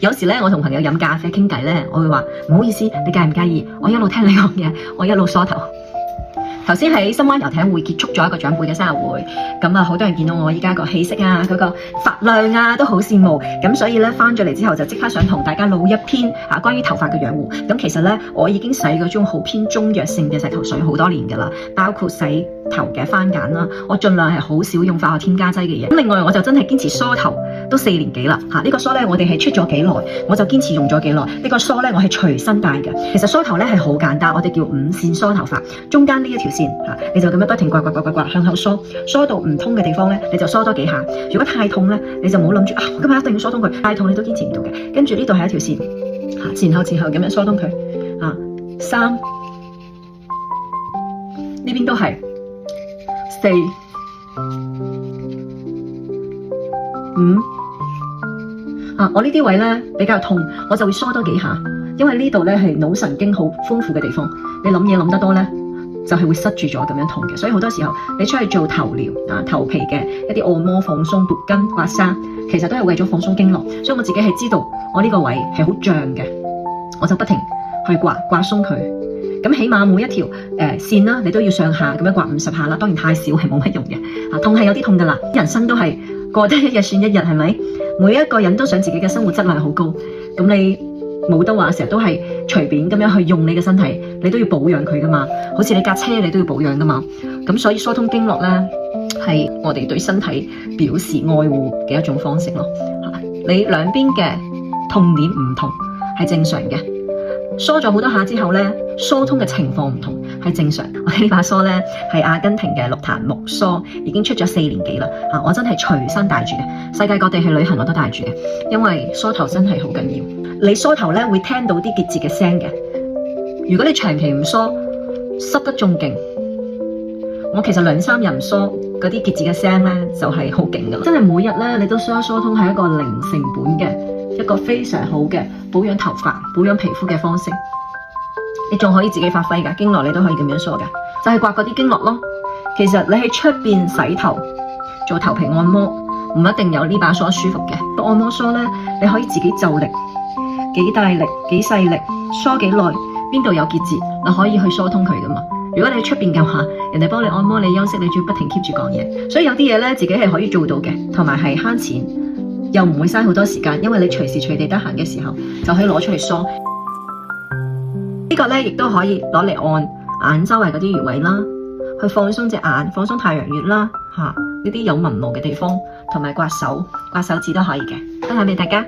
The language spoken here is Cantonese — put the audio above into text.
有時咧，我同朋友飲咖啡傾偈咧，我會話唔好意思，你介唔介意？我一路聽你講嘢，我一路梳頭。頭先喺深灣遊艇會結束咗一個長輩嘅生日會，咁啊好多人見到我依家個氣色啊，嗰個髮量啊都好羨慕，咁所以咧翻咗嚟之後就即刻想同大家錄一篇關於頭髮嘅養護。咁其實咧我已經洗嗰種好偏中藥性嘅洗頭水好多年㗎啦，包括洗頭嘅番梘啦，我盡量係好少用化學添加劑嘅嘢。咁另外我就真係堅持梳頭都4年幾啦，呢個梳咧我哋係出咗幾耐，我就堅持用咗幾耐。呢個梳咧我係隨身帶嘅。其實梳頭咧係好簡單，我哋叫5線梳頭法，中間呢一條線你就咁樣不停刮向後梳，梳到唔通嘅地方咧你就梳多幾下。如果太痛咧你就唔好諗住我今日一定要梳通佢，太痛你都堅持唔到嘅。跟住呢度係一條線，前後咁樣梳通佢，3呢邊都係4、5我呢啲位咧比較痛，我就會梳多幾下，因為呢度咧係腦神經好豐富嘅地方，你諗嘢諗得多咧就係會塞住咗咁樣痛嘅。所以好多時候你出去做頭療頭皮嘅一啲按摩放鬆、撥筋、刮痧，其實都係為咗放鬆經絡。所以我自己係知道我呢個位係好脹嘅，我就不停去刮鬆佢。咁起碼每一條線啦，你都要上下咁樣刮50下啦。當然太少係冇乜用嘅，痛係有啲痛㗎啦。人生都係過得一日算一日，係咪？每一個人都想自己嘅生活質量好高，咁你冇得話成日都係隨便咁樣去用你嘅身體，你都要保養佢㗎嘛。好似你架車你都要保養㗎嘛。咁所以疏通經絡咧係我哋對身體表示愛護嘅一種方式咯。你兩邊嘅痛點唔同係正常嘅。梳咗好多下之後咧，疏通嘅情況唔同係正常。我呢把梳咧係阿根廷嘅綠檀木梳，已經出咗4年幾啦。我真係隨身帶住嘅，世界各地去旅行我都帶住嘅，因為梳頭真係好緊要。你梳頭咧會聽到啲結節嘅聲嘅，如果你長期唔梳，濕得仲勁。我其實2-3日唔梳，嗰啲結節嘅聲咧就係好勁㗎啦。真係每日咧你都梳一梳通，係一個零成本嘅一個非常好嘅保養頭髮、保養皮膚嘅方式。你仲可以自己發揮㗎，經絡你都可以咁樣梳㗎，就係刮嗰啲經絡咯。其實你喺出邊洗頭做頭皮按摩，唔一定有呢把梳舒服嘅。按摩梳咧，你可以自己就力，幾大力、幾細力，梳幾耐，邊度有結節，你可以去梳通佢㗎嘛。如果你喺出邊嘅話，人哋幫你按摩，你休息，你仲要不停 keep 住講嘢，所以有啲嘢咧自己係可以做到嘅，同埋係慳錢，又唔會嘥好多時間，因為你隨時隨地得閒嘅時候就可以攞出嚟梳。呢個咧亦都可以攞嚟按眼周圍嗰啲穴位啦，去放鬆隻眼，放鬆太陽穴啦，呢啲有紋路嘅地方，同埋刮手指都可以嘅，分享俾大家。